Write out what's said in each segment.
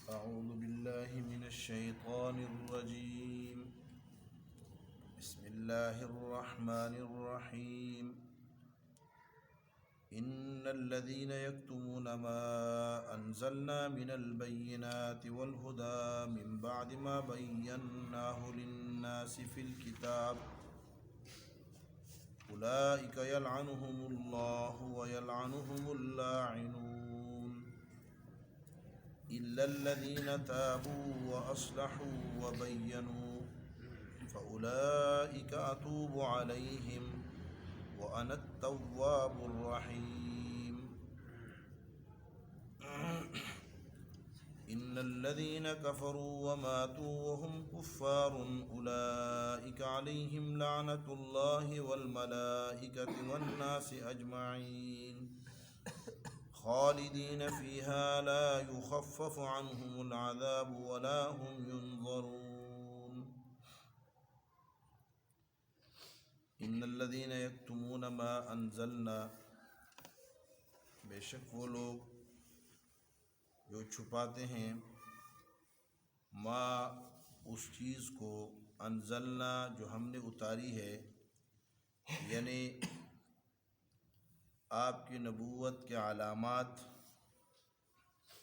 أعوذ بالله من الشيطان الرجيم. بسم الله الرحمن الرحيم. إن الذين يكتمون ما أنزلنا من البينات والهدى من بعد ما بيناه للناس في الكتاب أولئك يلعنهم الله ويلعنهم اللاعنون إلا الذين تابوا وأصلحوا وبينوا فأولئك أتوب عليهم وأنا التواب الرحيم. إن الذين كفروا وماتوا وهم كفار أولئك عليهم لعنة الله والملائكة والناس أجمعين خالدين فيها لا يخفف عنهم العذاب ولا هم ينظرون. ان الذين يكتمون ما انزلنا، بے شک وہ لوگ جو چھپاتے ہیں ما اس چیز کو انزلنا جو ہم نے اتاری ہے، یعنی آپ کی نبوت کے علامات،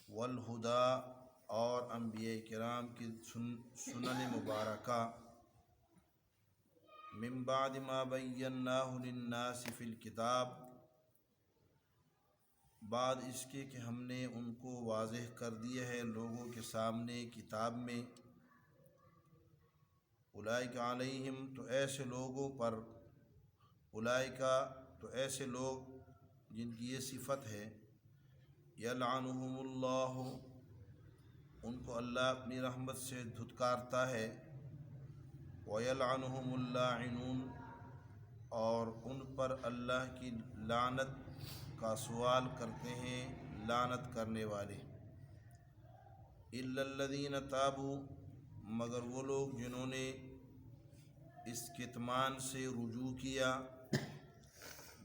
والہدا اور انبیاء کرام کی سنن مبارکہ، من بعد ما بیناہ للناس فی الکتاب، بعد اس کے کہ ہم نے ان کو واضح کر دیا ہے لوگوں کے سامنے کتاب میں، اولئک علیہم تو ایسے لوگوں پر، اولئک تو ایسے لوگ جن کی یہ صفت ہے، یلعنہم اللہ ان کو اللہ اپنی رحمت سے دھتکارتا ہے، وَيَلْعَنُهُمُ اللَّاعِنُونَ اور ان پر اللہ کی لعنت کا سوال کرتے ہیں لعنت کرنے والے، إِلَّا الَّذِينَ تَابُوا مگر وہ لوگ جنہوں نے اس کتمان سے رجوع کیا،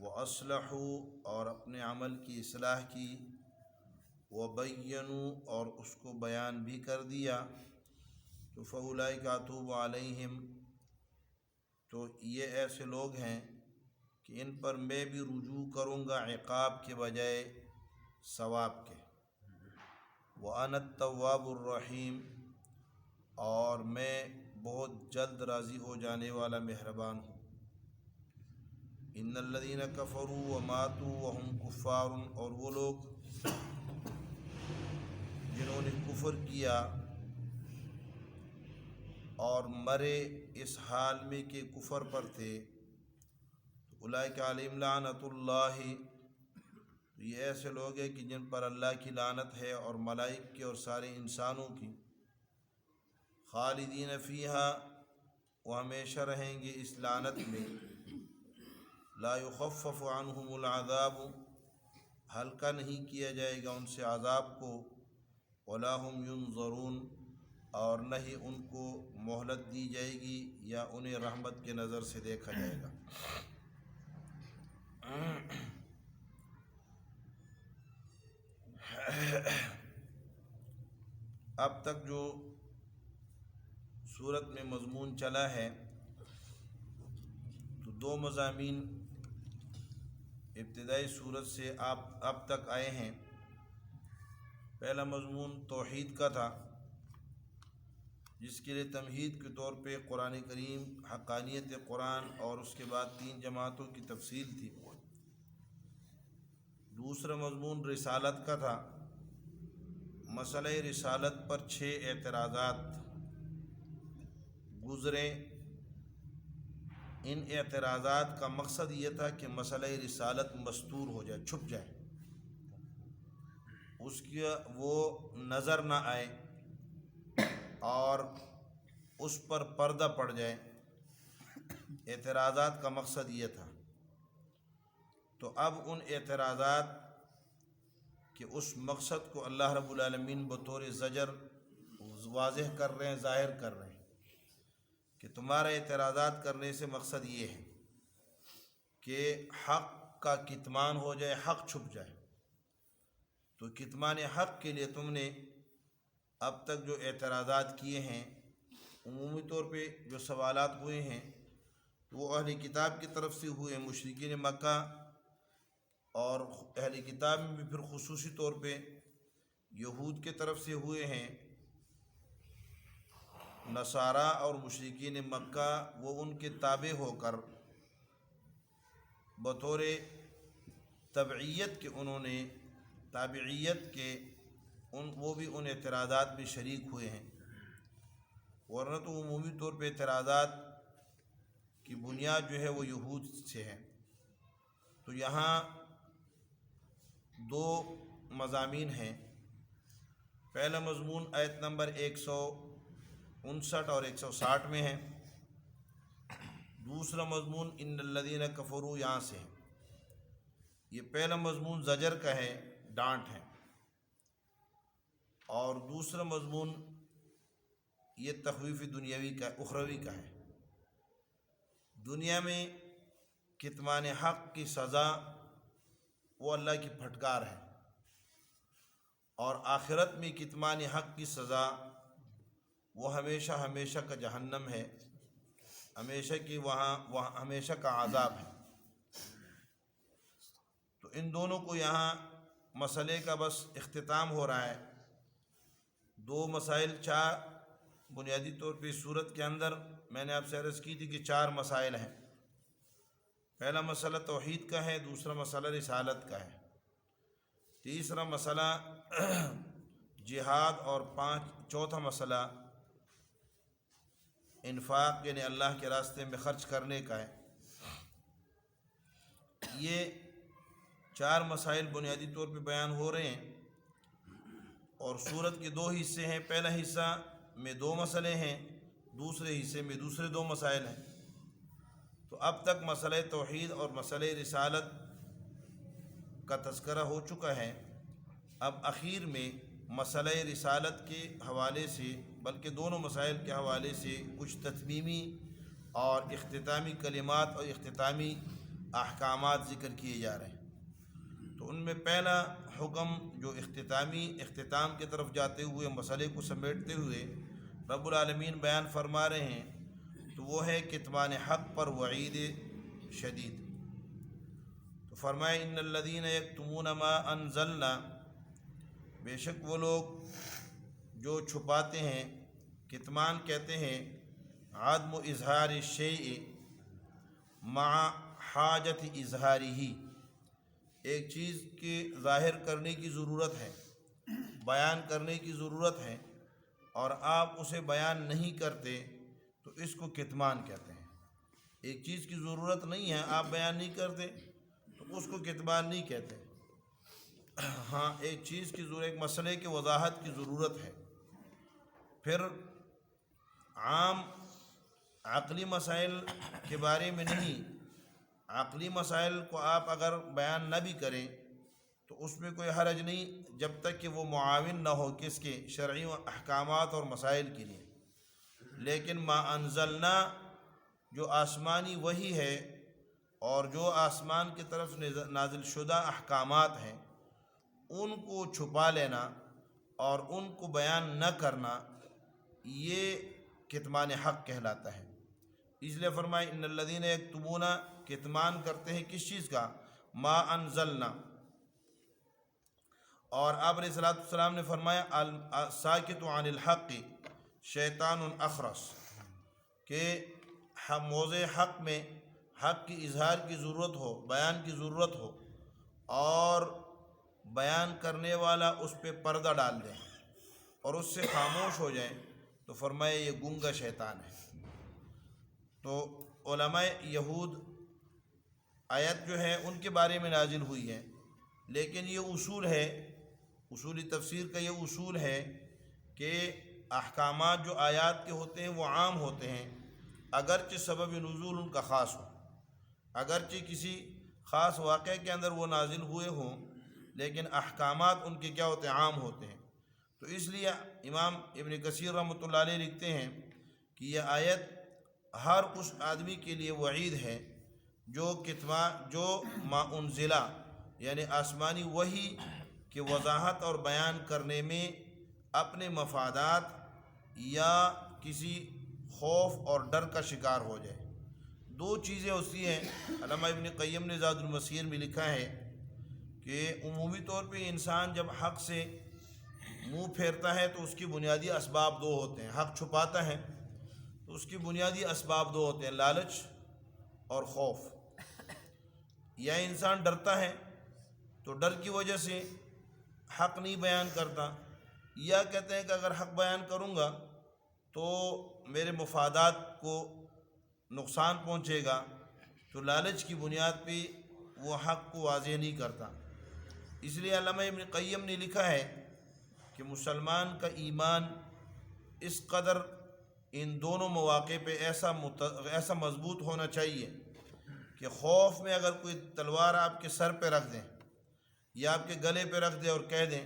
وَأَصْلَحُوا اور اپنے عمل کی اصلاح کی، وَبَيَّنُوا اور اس کو بیان بھی کر دیا، تو فَأُولَئِكَ أَتُوبُ عَلَيْهِمْ تو یہ ایسے لوگ ہیں کہ ان پر میں بھی رجوع کروں گا عقاب کے بجائے ثواب کے، وَأَنَا التَّوَّابُ الرَّحِيمُ اور میں بہت جلد راضی ہو جانے والا مہربان ہوں. ان الذین کفروا وماتوا وهم کفار اور وہ لوگ جنہوں نے کفر کیا اور مرے اس حال میں کہ کفر پر تھے، اولئک علیہم لعنۃ اللہ یہ ایسے لوگ ہیں کہ جن پر اللہ کی لعنت ہے اور ملائک کی اور سارے انسانوں کی، خالدین فیہا وہ ہمیشہ رہیں گے اس لعنت میں، لا یخفف عنہم العذاب ہلکا نہیں کیا جائے گا ان سے عذاب کو، ولا هم ینظرون اور نہ ہی ان کو مہلت دی جائے گی یا انہیں رحمت کے نظر سے دیکھا جائے گا. اب تک جو سورت میں مضمون چلا ہے تو دو مضامین ابتدائی سورت سے اب تک آئے ہیں. پہلا مضمون توحید کا تھا، جس کے لیے تمہید کے طور پہ قرآن کریم، حقانیت قرآن اور اس کے بعد 3 جماعتوں کی تفصیل تھی. دوسرا مضمون رسالت کا تھا، مسئلہ رسالت پر 6 اعتراضات گزرے. ان اعتراضات کا مقصد یہ تھا کہ مسئلہ رسالت مستور ہو جائے، چھپ جائے، اس کی وہ نظر نہ آئے اور اس پر پردہ پڑ جائے. اعتراضات کا مقصد یہ تھا. تو اب ان اعتراضات کے اس مقصد کو اللہ رب العالمین بطور زجر واضح کر رہے ہیں، ظاہر کر رہے ہیں کہ تمہارا اعتراضات کرنے سے مقصد یہ ہے کہ حق کا کتمان ہو جائے، حق چھپ جائے. تو کتمان حق کے لیے تم نے اب تک جو اعتراضات کیے ہیں، عمومی طور پہ جو سوالات ہوئے ہیں وہ اہل کتاب کی طرف سے ہوئے، مشرکین مکہ، اور اہل کتاب میں بھی پھر خصوصی طور پہ یہود کے طرف سے ہوئے ہیں۔ نصارہ اور مشرکین مکہ وہ ان کے تابع ہو کر بطور تبعیت کے انہوں نے تابعیت کے وہ بھی ان اعتراضات میں شریک ہوئے ہیں، ورنہ تو عمومی طور پہ اعتراضات کی بنیاد جو ہے وہ یہود سے ہے۔ تو یہاں دو مضامین ہیں۔ پہلا مضمون آیت نمبر 159 اور 160 میں ہے، دوسرا مضمون ان الذین کفروا یہاں سے ہے۔ یہ پہلا مضمون زجر کا ہے، ڈانٹ ہے، اور دوسرا مضمون یہ تخویف دنیاوی کا اخروی کا ہے۔ دنیا میں کتمان حق کی سزا وہ اللہ کی پھٹکار ہے، اور آخرت میں کتمان حق کی سزا وہ ہمیشہ ہمیشہ کا جہنم ہے، ہمیشہ کی وہاں ہمیشہ کا عذاب ہے۔ تو ان دونوں کو یہاں مسئلے کا بس اختتام ہو رہا ہے۔ دو مسائل، چار بنیادی طور پہ صورت کے اندر میں نے آپ سے عرض کی تھی کہ 4 مسائل ہیں۔ پہلا مسئلہ توحید کا ہے، دوسرا مسئلہ رسالت کا ہے، تیسرا مسئلہ جہاد، اور چوتھا مسئلہ انفاق یعنی اللہ کے راستے میں خرچ کرنے کا ہے۔ یہ 4 مسائل بنیادی طور پہ بیان ہو رہے ہیں، اور سورت کے 2 حصے ہیں۔ پہلا حصہ میں 2 مسئلے ہیں، دوسرے حصے میں دوسرے 2 مسائل ہیں۔ تو اب تک مسئلہ توحید اور مسئلہ رسالت کا تذکرہ ہو چکا ہے۔ اب اخیر میں مسئلہ رسالت کے حوالے سے، بلکہ دونوں مسائل کے حوالے سے کچھ تتمیمی اور اختتامی کلمات اور اختتامی احکامات ذکر کیے جا رہے ہیں۔ تو ان میں پہلا حکم جو اختتام کی طرف جاتے ہوئے مسئلے کو سمیٹتے ہوئے رب العالمین بیان فرما رہے ہیں، تو وہ ہے کتمان حق پر وعید شدید۔ تو فرمائے ان الذین یکتمون ما انزلنا، بے شک وہ لوگ جو چھپاتے ہیں، کتمان کہتے ہیں عدم اظہار الشیء مع حاجت اظہارہ، ایک چیز کے ظاہر کرنے کی ضرورت ہے، بیان کرنے کی ضرورت ہے، اور آپ اسے بیان نہیں کرتے تو اس کو کتمان کہتے ہیں۔ ایک چیز کی ضرورت نہیں ہے، آپ بیان نہیں کرتے تو اس کو کتمان نہیں کہتے۔ ہاں، ایک چیز کی ضرورت، ایک مسئلے کی وضاحت کی ضرورت ہے، پھر عام عقلی مسائل کے بارے میں نہیں، عقلی مسائل کو آپ اگر بیان نہ بھی کریں تو اس میں کوئی حرج نہیں، جب تک کہ وہ معاون نہ ہو کس کے، شرعی احکامات اور مسائل کے لیے۔ لیکن ما انزلنا جو آسمانی وحی ہے اور جو آسمان کی طرف نازل شدہ احکامات ہیں، ان کو چھپا لینا اور ان کو بیان نہ کرنا، یہ کتمان حق کہلاتا ہے۔ اس لیے فرمائے ان الذین یکتمون، کتمان کرتے ہیں کس چیز کا؟ ما انزلنا۔ اور آپ علیہ الصلوۃ والسلام نے فرمایا ساکت عن الحق شیطان اخرس، کہ موضع حق میں حق کی اظہار کی ضرورت ہو، بیان کی ضرورت ہو، اور بیان کرنے والا اس پہ پردہ ڈال دے اور اس سے خاموش ہو جائے تو فرمایا یہ گنگا شیطان ہے۔ تو علماء یہود آیت جو ہے ان کے بارے میں نازل ہوئی ہے، لیکن یہ اصول ہے، اصولی تفسیر کا یہ اصول ہے کہ احکامات جو آیات کے ہوتے ہیں وہ عام ہوتے ہیں، اگرچہ سبب نزول ان کا خاص ہو، اگرچہ کسی خاص واقعے کے اندر وہ نازل ہوئے ہوں، لیکن احکامات ان کے کیا ہوتے ہیں؟ عام ہوتے ہیں۔ تو اس لیے امام ابن کثیر رحمۃ اللہ علیہ لکھتے ہیں کہ یہ آیت ہر اس آدمی کے لیے وعید ہے جو ما انزلہ یعنی آسمانی وحی کی وضاحت اور بیان کرنے میں اپنے مفادات یا کسی خوف اور ڈر کا شکار ہو جائے۔ دو چیزیں ہوتی ہیں۔ علامہ ابن قیم نے زاد المسیر میں لکھا ہے کہ عمومی طور پہ انسان جب حق سے منہ پھیرتا ہے تو اس کی بنیادی اسباب دو ہوتے ہیں۔ حق چھپاتا ہے تو اس کی بنیادی اسباب دو ہوتے ہیں، لالچ اور خوف۔ یا انسان ڈرتا ہے تو ڈر کی وجہ سے حق نہیں بیان کرتا، یا کہتے ہیں کہ اگر حق بیان کروں گا تو میرے مفادات کو نقصان پہنچے گا، تو لالچ کی بنیاد پہ وہ حق کو واضح نہیں کرتا۔ اس لیے علامہ ابن قیم نے لکھا ہے کہ مسلمان کا ایمان اس قدر ان دونوں مواقع پہ ایسا مضبوط ہونا چاہیے کہ خوف میں اگر کوئی تلوار آپ کے سر پہ رکھ دیں یا آپ کے گلے پہ رکھ دیں اور کہہ دیں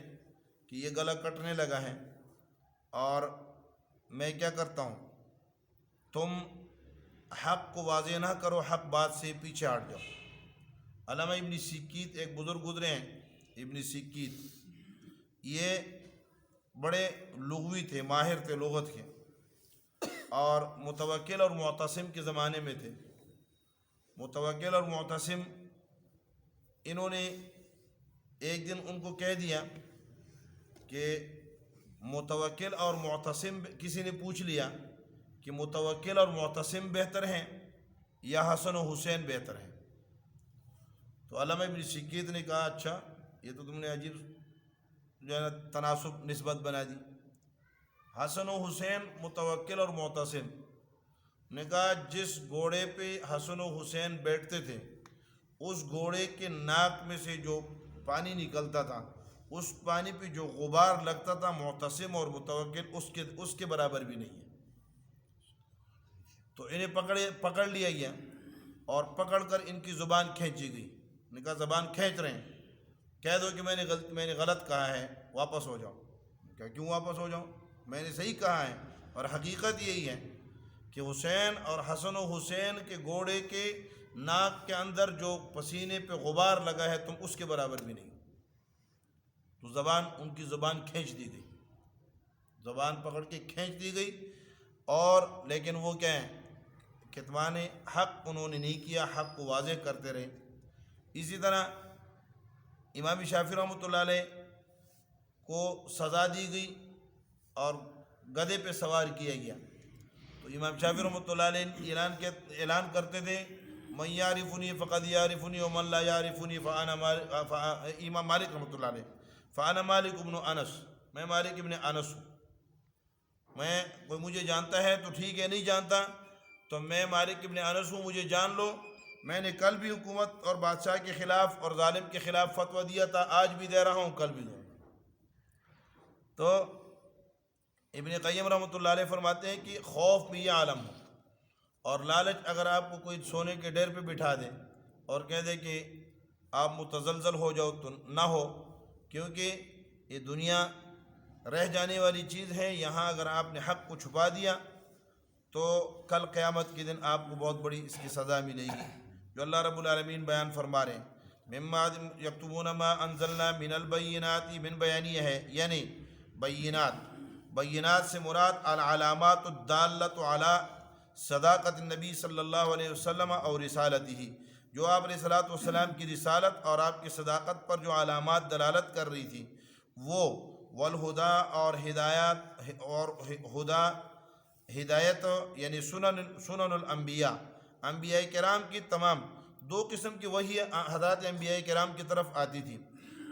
کہ یہ گلا کٹنے لگا ہے اور میں کیا کرتا ہوں، تم حق کو واضح نہ کرو، حق بات سے پیچھے ہٹ جاؤ۔ علامہ ابن سکیت ایک بزرگ گزرے ہیں، ابن سکیت، یہ بڑے لغوی تھے، ماہر تھے لغت کے، اور متوکل اور معتصم کے زمانے میں تھے۔ متوکل اور معتصم، انہوں نے ایک دن ان کو کہہ دیا کہ متوکل اور معتصم، کسی نے پوچھ لیا کہ متوکل اور معتصم بہتر ہیں یا حسن و حسین بہتر ہیں؟ تو علامہ ابن سکیت نے کہا اچھا، یہ تو تم نے عجیب جو ہے نا تناسب نسبت بنا دی۔ حسن و حسین، متوکل اور معتصم نے کہا جس گھوڑے پہ حسن و حسین بیٹھتے تھے اس گھوڑے کے ناک میں سے جو پانی نکلتا تھا، اس پانی پہ جو غبار لگتا تھا، معتصم اور متوکل اس کے برابر بھی نہیں ہے۔ تو انہیں پکڑ لیا گیا اور پکڑ کر ان کی زبان کھینچی گئی۔ نے کہا زبان کھینچ رہے ہیں، کہہ دو کہ میں نے غلط کہا ہے، واپس ہو جاؤ۔ کہا کیوں واپس ہو جاؤں، میں نے صحیح کہا ہے۔ اور حقیقت یہی ہے کہ حسین اور حسن و حسین کے گھوڑے کے ناک کے اندر جو پسینے پہ غبار لگا ہے تم اس کے برابر بھی نہیں۔ تو ان کی زبان کھینچ دی گئی، زبان پکڑ کے کھینچ دی گئی، اور لیکن وہ کیا ہے، کتمان حق انہوں نے نہیں کیا، حق کو واضح کرتے رہے۔ اسی طرح امام شافعی رحمۃ اللہ علیہ کو سزا دی گئی اور گدھے پہ سوار کیا گیا۔ تو امام شافعی رحمۃ اللہ علیہ اعلان کرتے تھے من یعرفنی فقد یعرفنی ومن لا یعرفنی امام مالک رحمۃ اللہ علیہ فانا مالک ابن انس، میں مالک ابن انس ہوں، میں کوئی مجھے جانتا ہے تو ٹھیک ہے، نہیں جانتا تو میں مالک ابن انس ہوں، مجھے جان لو۔ میں نے کل بھی حکومت اور بادشاہ کے خلاف اور ظالم کے خلاف فتویٰ دیا تھا، آج بھی دے رہا ہوں، کل بھی دوں گا۔ تو ابن قیم رحمۃ اللہ علیہ فرماتے ہیں کہ خوف بھی یہ عالم ہو، اور لالچ اگر آپ کو کوئی سونے کے ڈیر پہ بٹھا دے اور کہہ دے کہ آپ متزلزل ہو جاؤ تو نہ ہو، کیونکہ یہ دنیا رہ جانے والی چیز ہے۔ یہاں اگر آپ نے حق کو چھپا دیا تو کل قیامت کے دن آپ کو بہت بڑی اس کی سزا ملے گی، جو اللہ رب العالمین بیان فرما رہے ہیں۔ مما یکتمون ما انزلنا من البینات، من بیانیہ ہے یعنی بینات سے مراد العلامات الدالۃ علی صداقت النبی صلی اللہ علیہ وسلم اور رسالتہ، جو آپ علیہ الصلوۃ والسلام کی رسالت اور آپ کی صداقت پر جو علامات دلالت کر رہی تھی وہ، والہدا اور ہدایت یعنی سنن الانبیاء، انبیاء کرام کی تمام دو قسم کی وحی حضرات انبیاء کرام کی طرف آتی تھی۔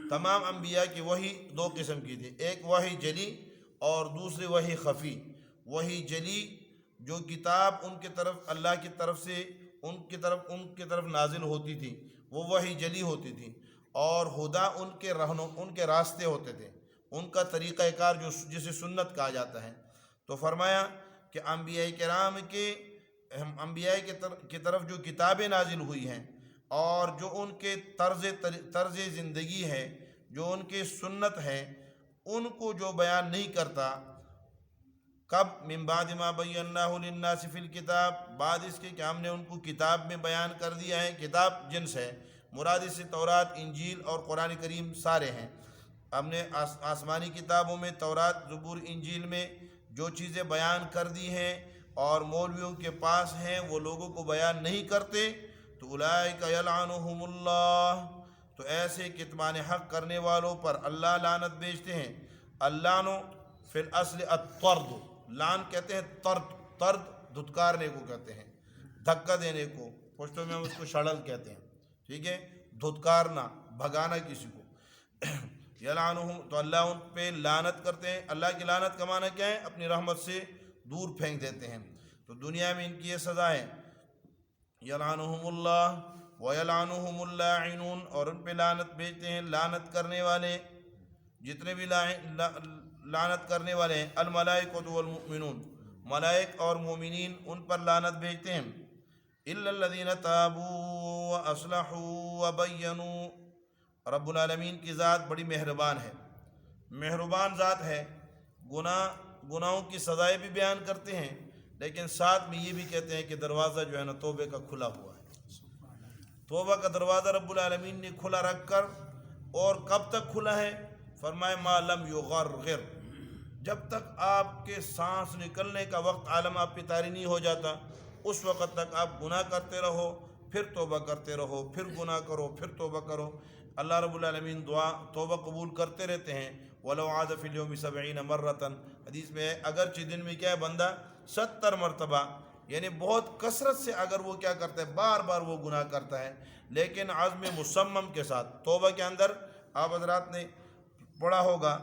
تمام انبیاء کی وحی دو قسم کی تھی، ایک وحی جلی اور دوسری وحی خفی۔ وحی جلی جو کتاب ان کی طرف اللہ کی طرف سے ان کی طرف نازل ہوتی تھی وہ وحی جلی ہوتی تھی، اور ہدا ان کے راستے ہوتے تھے، ان کا طریقہ کار جسے سنت کہا جاتا ہے۔ تو فرمایا کہ انبیاء کرام انبیاء کی طرف جو کتابیں نازل ہوئی ہیں اور جو ان کے طرز زندگی ہے، جو ان کے سنت ہے، ان کو جو بیان نہیں کرتا، کب من بعد ما بیناہ للناس فی الکتاب، بعد اس کے کہ ہم نے ان کو کتاب میں بیان کر دیا ہے۔ کتاب جنس ہے، مراد اس سے تورات، انجیل اور قرآن کریم سارے ہیں۔ ہم نے آسمانی کتابوں میں تورات، زبور، انجیل میں جو چیزیں بیان کر دی ہیں اور مولویوں کے پاس ہیں وہ لوگوں کو بیان نہیں کرتے، تو اولئک یلعنہم اللہ، تو ایسے کتمان حق کرنے والوں پر اللہ لعنت بھیجتے ہیں۔ اللعن فی الاصل الطرد، لعن کہتے ہیں طرد دھتکارنے کو کہتے ہیں، دھکا دینے کو، پشتوں میں ہم اس کو شڑل کہتے ہیں، ٹھیک ہے، دھتکارنا، بھگانا کسی کو۔ یلعنہم، تو اللہ ان پہ لعنت کرتے ہیں۔ اللہ کی لعنت کا معنی کیا ہے؟ اپنی رحمت سے دور پھینک دیتے ہیں۔ تو دنیا میں ان کی یہ سزا ہے، یلعنہم اللہ ویلعنہم اللاعنون، اور ان پہ لعنت بھیجتے ہیں لعنت کرنے والے، جتنے بھی لعنت کرنے والے ہیں، الملائکۃ والمؤمنون، ملائک اور مومنین ان پر لعنت بھیجتے ہیں۔ الا الذین تابوا واصلحوا وبینوا، رب العالمین کی ذات بڑی مہربان ہے، مہربان ذات ہے، گناہوں کی سزائیں بھی بیان کرتے ہیں، لیکن ساتھ میں یہ بھی کہتے ہیں کہ دروازہ جو ہے نا توبے کا کھلا ہوا ہے۔ توبہ کا دروازہ رب العالمین نے کھلا رکھ کر، اور کب تک کھلا ہے؟ فرمائے ما لم یغرغر، جب تک آپ کے سانس نکلنے کا وقت عالم آپ پہ طاری نہیں ہو جاتا، اس وقت تک آپ گناہ کرتے رہو، پھر توبہ کرتے رہو، پھر گناہ کرو، پھر توبہ کرو۔ اللہ رب العالمین دعا توبہ قبول کرتے رہتے ہیں۔ وَلَوْ عَادَ فِي الْيَوْمِ 70 مَرَّةً، حدیث میں ہے اگرچہ دن میں کیا ہے بندہ 70 مرتبہ، یعنی بہت کثرت سے اگر وہ کیا کرتا ہے، بار بار وہ گناہ کرتا ہے، لیکن عزم مصمم کے ساتھ۔ توبہ کے اندر آپ حضرات نے پڑھا ہوگا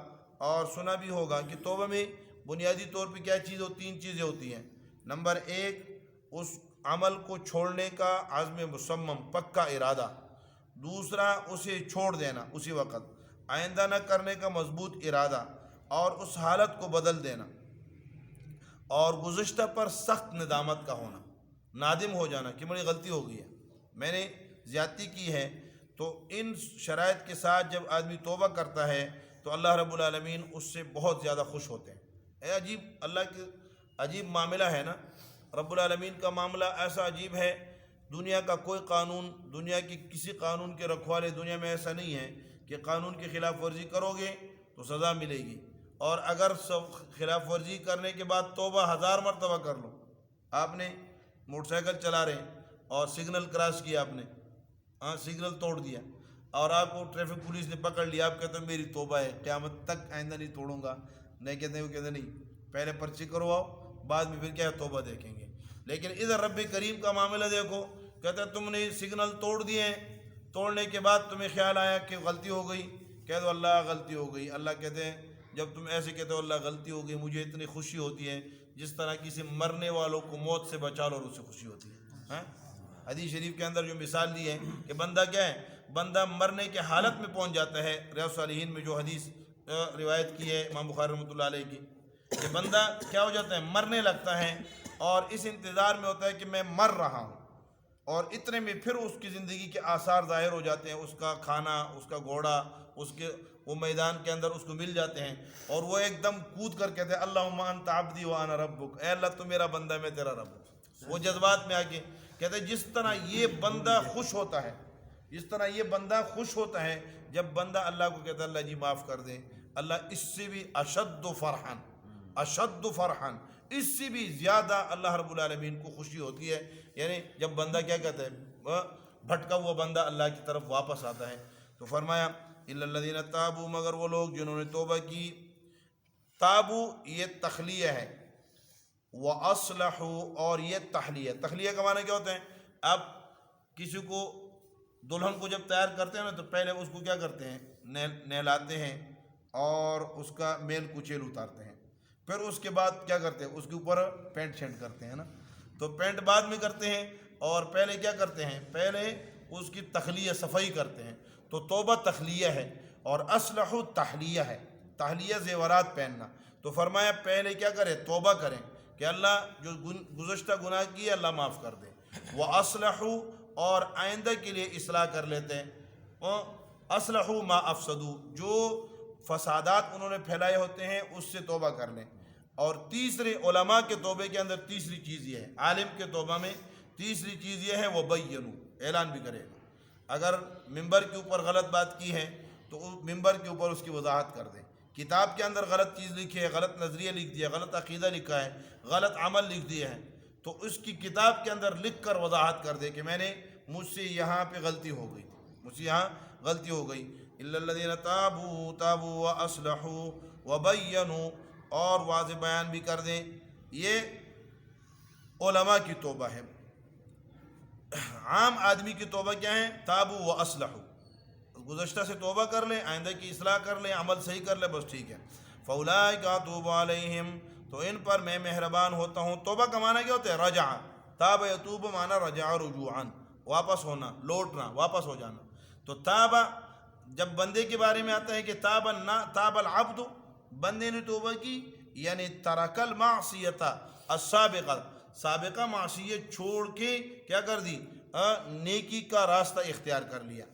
اور سنا بھی ہوگا کہ توبہ میں بنیادی طور پہ کیا چیز ہوتی، تین چیزیں ہوتی ہیں۔ نمبر ایک، اس عمل کو چھوڑنے کا عزم مصمم، پکا ارادہ۔ دوسرا، اسے چھوڑ دینا اسی وقت، آئندہ نہ کرنے کا مضبوط ارادہ، اور اس حالت کو بدل دینا، اور گزشتہ پر سخت ندامت کا ہونا، نادم ہو جانا کہ میری غلطی ہو گئی ہے، میں نے زیادتی کی ہے۔ تو ان شرائط کے ساتھ جب آدمی توبہ کرتا ہے تو اللہ رب العالمین اس سے بہت زیادہ خوش ہوتے ہیں۔ عجیب، اللہ کے عجیب معاملہ ہے نا، رب العالمین کا معاملہ ایسا عجیب ہے، دنیا کا کوئی قانون، دنیا کی کسی قانون کے رکھوالے دنیا میں ایسا نہیں ہے کہ قانون کی خلاف ورزی کرو گے تو سزا ملے گی، اور اگر خلاف ورزی کرنے کے بعد توبہ 1000 مرتبہ کر لو، آپ نے موٹر سائیکل چلا رہے ہیں اور سگنل کراس کیا، آپ نے سگنل توڑ دیا، اور آپ کو ٹریفک پولیس نے پکڑ لیا، آپ کہتے ہیں میری توبہ ہے، قیامت تک آئندہ نہیں توڑوں گا، نہیں کہتے ہیں، وہ کہتے ہیں نہیں، پہلے پرچی کرواؤ، بعد میں پھر کیا ہے توبہ دیکھیں گے۔ لیکن ادھر رب کریم کا معاملہ دیکھو، کہتے ہیں تم نے سگنل توڑ دیے ہیں، توڑنے کے بعد تمہیں خیال آیا کہ غلطی ہو گئی، کہہ دو اللہ غلطی ہو گئی۔ اللہ کہتے ہیں جب تم ایسے کہتے ہو اللہ غلطی ہو گئی، مجھے اتنی خوشی ہوتی ہے جس طرح کسی مرنے والوں کو موت سے بچا لو اور اس سے خوشی ہوتی ہے۔ حدیث شریف کے اندر جو مثال دی ہے کہ بندہ کیا ہے، بندہ مرنے کے حالت میں پہنچ جاتا ہے، ریاض الصالحین میں جو حدیث روایت کی ہے امام بخاری رحمۃ اللہ علیہ کی، کہ بندہ کیا ہو جاتا ہے، مرنے لگتا ہے، اور اس انتظار میں ہوتا ہے کہ میں مر رہا ہوں، اور اتنے میں پھر اس کی زندگی کے آثار ظاہر ہو جاتے ہیں، اس کا کھانا، اس کا گھوڑا، اس کے وہ میدان کے اندر اس کو مل جاتے ہیں، اور وہ ایک دم کود کر کہتے ہیں اللہم انت عبدی وانا ربک، اے اللہ تو میرا بندہ ہے، میں تیرا رب ہوں۔ وہ جذبات میں آ کے کہتے ہیں جس طرح یہ بندہ خوش ہوتا ہے، جس طرح یہ بندہ خوش ہوتا ہے جب بندہ اللہ کو کہتا ہے اللہ جی معاف کر دیں، اللہ اس سے بھی اشد فرحان، اشد فرحان، اس سے بھی زیادہ اللہ رب العالمین کو خوشی ہوتی ہے۔ یعنی جب بندہ کیا کہتا ہے، بھٹکا ہوا بندہ اللہ کی طرف واپس آتا ہے۔ تو فرمایا الا الذین تابوا، مگر وہ لوگ جنہوں نے توبہ کی۔ تابو یہ تخلیہ ہے، وَأَصْلَحُوا اور یہ تحلیہ۔ تخلیہ کا معنی کیا ہوتا ہے؟ اب کسی کو دلہن کو جب تیار کرتے ہیں نا تو پہلے اس کو کیا کرتے ہیں، نہلاتے ہیں اور اس کا میل کچیل اتارتے ہیں، پھر اس کے بعد کیا کرتے ہیں، اس کے اوپر پینٹ شینٹ کرتے ہیں نا، تو پینٹ بعد میں کرتے ہیں، اور پہلے کیا کرتے ہیں، پہلے اس کی تخلیہ صفائی کرتے ہیں۔ تو توبہ تخلیہ ہے اور اصلحوا تحلیہ ہے، تحلیہ زیورات پہننا۔ تو فرمایا پہلے کیا کریں، توبہ کریں کہ اللہ جو گزشتہ گناہ کیے اللہ معاف کر دے، وَأَصْلَحُوا اور آئندہ کے لیے اصلاح کر لیتے ہیں، اصلحوا ما افسدوا جو فسادات انہوں نے پھیلائے ہوتے ہیں اس سے توبہ کر لیں۔ اور تیسرے علماء کے توبے کے اندر تیسری چیز یہ ہے، عالم کے توبہ میں تیسری چیز یہ ہے وَبَيَّنُوا، اعلان بھی کرے گا۔ اگر ممبر کے اوپر غلط بات کی ہے تو ممبر کے اوپر اس کی وضاحت کر دیں. کتاب کے اندر غلط چیز لکھی ہے، غلط نظریہ لکھ دیا، غلط عقیدہ لکھا ہے، غلط عمل لکھ دیا ہے، تو اس کی کتاب کے اندر لکھ کر وضاحت کر دے کہ میں نے مجھ سے یہاں پہ غلطی ہو گئی، مجھ سے یہاں غلطی ہو گئی. الا الذین تابوا واصلحوا وبینوا، اور واضح بیان بھی کر دیں. یہ علماء کی توبہ ہے. عام آدمی کی توبہ کیا ہے؟ تابوا واصلحوا، گزشتہ سے توبہ کر لیں، آئندہ کی اصلاح کر لیں، عمل صحیح کر لیں، بس ٹھیک ہے. فاولئک اتوب علیہم، تو ان پر میں مہربان ہوتا ہوں. توبہ کا معنی کیا ہوتا ہے؟ رجع. تاب یتوب معنی رجع رجوعا، واپس ہونا، لوٹنا، واپس ہو جانا. تو تاب جب بندے کے بارے میں آتا ہے کہ تاب العبد، بندے نے توبہ کی، یعنی ترک المعصیۃ السابقہ، سابقہ معصیت چھوڑ کے کیا کر دی؟ نیکی کا راستہ اختیار کر لیا.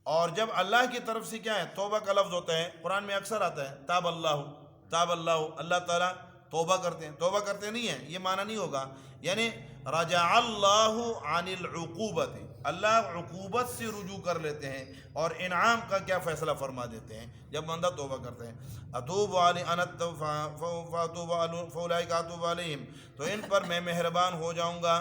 اور جب اللہ کی طرف سے کیا ہے؟ توبہ کا لفظ ہوتا ہے، قرآن میں اکثر آتا ہے تاب اللہ، اللہ تعالیٰ توبہ کرتے ہیں. توبہ کرتے نہیں ہیں یہ معنی نہیں ہوگا، یعنی رجع اللہ عن العقوبت، اللہ عقوبت سے رجوع کر لیتے ہیں اور انعام کا کیا فیصلہ فرما دیتے ہیں جب بندہ توبہ کرتے ہیں. اتوب فاولئک اتوب علیہم، تو ان پر میں مہربان ہو جاؤں گا،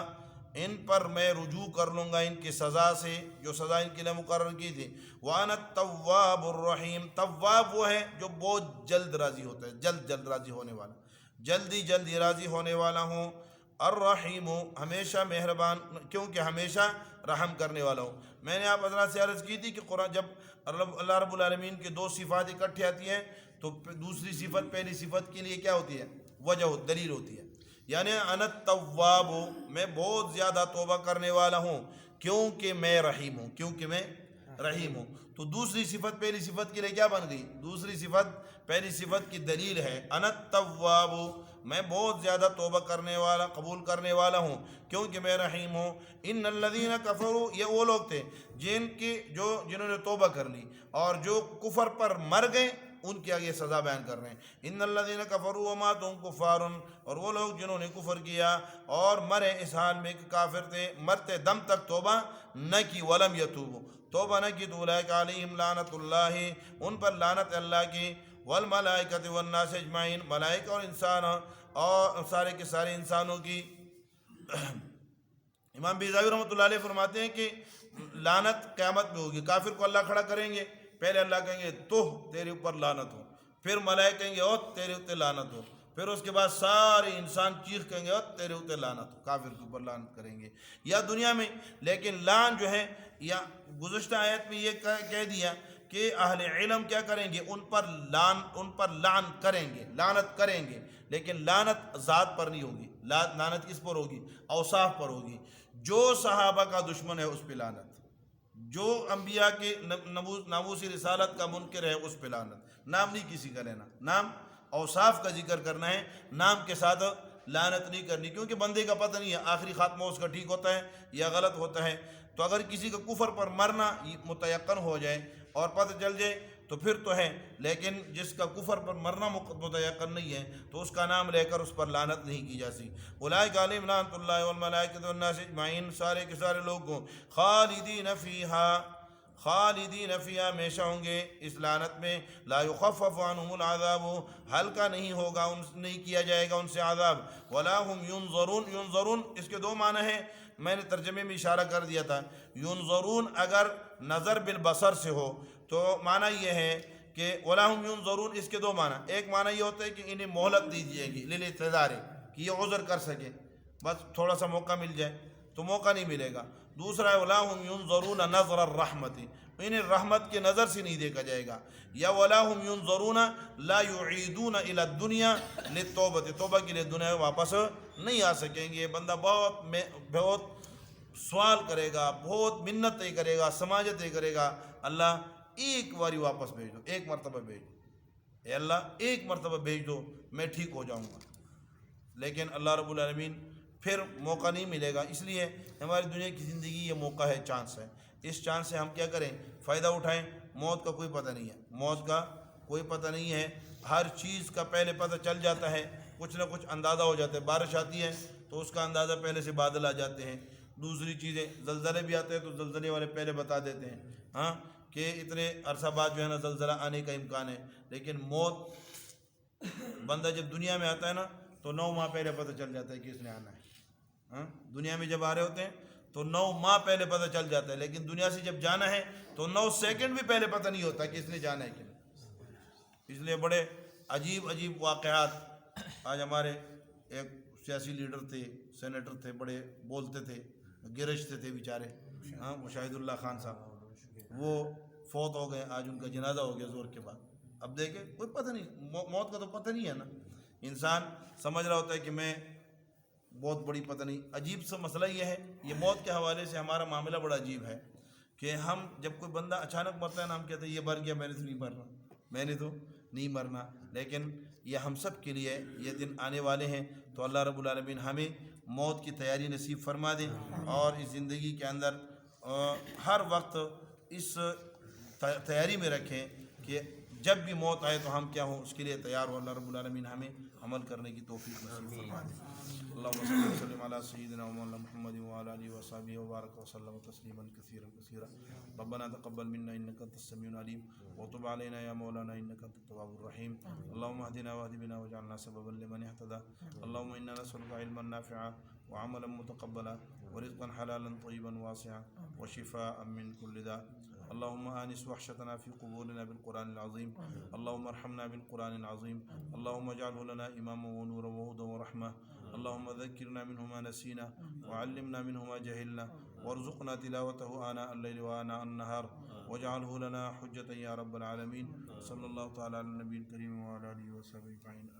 ان پر میں رجوع کر لوں گا ان کی سزا سے جو سزا ان کے لیے مقرر کی تھی. وانا التواب الرحیم، تواب وہ ہے جو بہت جلد راضی ہوتا ہے، جلد راضی ہونے والا، جلدی راضی ہونے والا ہوں. الرحیم، ہمیشہ مہربان، کیونکہ ہمیشہ رحم کرنے والا ہوں. میں نے آپ حضرات سے عرض کی تھی کہ قرآن جب اللہ رب العالمین کی دو صفات اکٹھی آتی ہیں تو دوسری صفت پہلی صفت کے لیے کیا ہوتی ہے؟ وجہ، دلیل ہوتی ہے. یعنی انا التواب، میں بہت زیادہ توبہ کرنے والا ہوں کیونکہ میں رحیم ہوں، کیونکہ میں رحیم ہوں. تو دوسری صفت پہلی صفت کے لیے کیا بن گئی؟ دوسری صفت پہلی صفت کی دلیل ہے. انا التواب، میں بہت زیادہ توبہ کرنے والا، قبول کرنے والا ہوں کیونکہ میں رحیم ہوں. ان الذین کفروا، یہ وہ لوگ تھے جنہوں نے توبہ کر لی اور جو کفر پر مر گئے، ان کی آگے سزا بیان کر رہے ہیں. ان الذین کفروا وماتوا کفار، اور وہ لوگ جنہوں نے کفر کیا اور مرے اس حال میں کہ کافر تھے، مرتے دم تک توبہ نہ کی. ولم یتوبوا، توبہ نہ کی، تو اولئک علیہم لعنت اللہ، ان پر لعنت اللہ کی، والملائکۃ والناس اجمعین، ملائکہ اور انسان اور سارے کے سارے انسانوں کی. امام بیضاوی رحمۃ اللہ علیہ فرماتے ہیں کہ لعنت قیامت میں ہوگی. کافر کو اللہ کھڑا کریں گے، پہلے اللہ کہیں گے تو تیرے اوپر لعنت ہو، پھر ملائکہ کہیں گے او تیرے اوپر لعنت ہو، پھر اس کے بعد سارے انسان چیخ کہیں گے او تیرے اوپر لعنت ہو، کافر کے اوپر لعنت کریں گے یا دنیا میں. لیکن لعن جو ہے، یا گزشتہ آیت میں یہ کہہ دیا کہ اہل علم کیا کریں گے؟ ان پر لعن کریں گے، لعنت کریں گے، لیکن لعنت ذات پر نہیں ہوگی. لعنت کس پر ہوگی؟ اوصاف پر ہوگی. جو صحابہ کا دشمن ہے اس پہ لعنت، جو انبیاء کے ناموس رسالت کا منکر ہے اس پہ لعنت. نام نہیں کسی کا لینا، نام اوصاف کا ذکر کرنا ہے، نام کے ساتھ لعنت نہیں کرنی، کیونکہ بندے کا پتہ نہیں ہے آخری خاتمہ اس کا ٹھیک ہوتا ہے یا غلط ہوتا ہے. تو اگر کسی کا کفر پر مرنا متیقن ہو جائے اور پتہ چل جائے تو پھر تو ہے، لیکن جس کا کفر پر مرنا متیقن نہیں ہے تو اس کا نام لے کر اس پر لعنت نہیں کی جاتی. اولئک علیہم لعنت اللہ والملائکۃ والناس اجمعین، سارے کے سارے لوگ کو خالدین فیہا، ہمیشہ ہوں گے اس لعنت میں. لا یخفف عنہم العذاب، ہلکا نہیں ہوگا، نہیں کیا جائے گا ان سے عذاب. ولا هم ینظرون، اس کے دو معنی ہیں، میں نے ترجمے میں اشارہ کر دیا تھا. ینظرون اگر نظر بالبصر سے ہو تو معنی یہ ہے کہ ولا هم ینظرون، اس کے دو معنی. ایک معنی یہ ہوتا ہے کہ انہیں مہلت دی جائے گی للاعتذار، کہ یہ عذر کر سکے، بس تھوڑا سا موقع مل جائے، تو موقع نہیں ملے گا. دوسرا ہے ولا هم ینظرون نظر الرحمت، انہیں رحمت کے نظر سے نہیں دیکھا جائے گا. یا ولا هم ینظرون لا یعیدون الی الدنیا للتوبۃ، توبہ کے لیے دنیا میں واپس نہیں آ سکیں گے. بندہ بہت سوال کرے گا، بہت منتیں کرے گا، سماجتیں کرے گا، اللہ ایک باری واپس بھیج دو، ایک مرتبہ بھیج دو، اے اللہ ایک مرتبہ بھیج دو، میں ٹھیک ہو جاؤں گا. لیکن اللہ رب العالمین پھر موقع نہیں ملے گا. اس لیے ہماری دنیا کی زندگی یہ موقع ہے، چانس ہے. اس چانس سے ہم کیا کریں؟ فائدہ اٹھائیں. موت کا کوئی پتہ نہیں ہے، موت کا کوئی پتہ نہیں ہے. ہر چیز کا پہلے پتہ چل جاتا ہے، کچھ نہ کچھ اندازہ ہو جاتا ہے. بارش آتی ہے تو اس کا اندازہ پہلے سے بادل آ جاتے ہیں. دوسری چیزیں، زلزلے بھی آتے ہیں تو زلزلے والے پہلے بتا دیتے ہیں ہاں کہ اتنے عرصہ بعد جو ہے نا زلزلہ آنے کا امکان ہے، لیکن موت بندہ جب دنیا میں آتا ہے نا تو 9 ماہ پہلے پتہ چل جاتا ہے کہ اس نے آنا ہے. ہاں، دنیا میں جب آ رہے ہوتے ہیں تو 9 ماہ پہلے پتہ چل جاتا ہے، لیکن دنیا سے جب جانا ہے تو 9 سیکنڈ بھی پہلے پتہ نہیں ہوتا کہ اس نے جانا ہے کہ نہیں. اس لیے بڑے عجیب عجیب واقعات. آج ہمارے ایک سیاسی لیڈر تھے، سینیٹر تھے، بڑے بولتے تھے، گرجتے تھے بیچارے، ہاں، مشاہد اللہ خان صاحب، وہ فوت ہو گئے. آج ان کا جنازہ ہو گیا زور کے بعد. اب دیکھیں کوئی پتہ نہیں، موت کا تو پتہ نہیں ہے نا. انسان سمجھ رہا ہوتا ہے کہ میں بہت بڑی پتہ نہیں. عجیب سا مسئلہ یہ ہے، یہ موت کے حوالے سے ہمارا معاملہ بڑا عجیب ہے کہ ہم جب کوئی بندہ اچانک مرتا ہے نا، ہم کہتے ہیں یہ مر گیا، میں نے تو نہیں مرنا، میں نے تو نہیں مرنا. لیکن یہ ہم سب کے لیے یہ دن آنے والے ہیں. تو اللہ رب العالمین ہمیں موت کی تیاری نصیب فرما دے، اور اس زندگی کے اندر ہر وقت اس تیاری میں رکھیں کہ جب بھی موت آئے تو ہم کیا ہوں، اس کے لیے تیار ہو. اللہ رب العالمین ہمیں عمل کرنے کی توفیق نصیب فرما دے. اللهم صل وسلم على سيدنا ومولانا محمد وعلى اله وصحبه وبارك وسلم تسليما كثيرا كثيرا. ربنا تقبل منا انك انت السميع العليم وتب علينا يا مولانا انك انت التواب الرحيم. اللهم اهدنا واهد بنا واجعلنا سببا لمن اهتدى. اللهم انا نسالك علما نافعا وعملا متقبلا ورزقا حلالا طيبا واسعا وشفاء من كل داء. اللهم آنس وحشتنا في قبورنا بالقرآن العظيم. اللهم ارحمنا بالقرآن العظيم. اللهم اجعله لنا إماما ونورا وهدى ورحمة. اللهم ذكرنا منه ما نسينا وعلمنا منه ما جهلنا وارزقنا تلاوته آناء الليل وآناء النهار واجعله لنا حجة يا رب العالمين. صلى الله تعالى على النبي الكريم وعلى آله وصحبه أجمعين.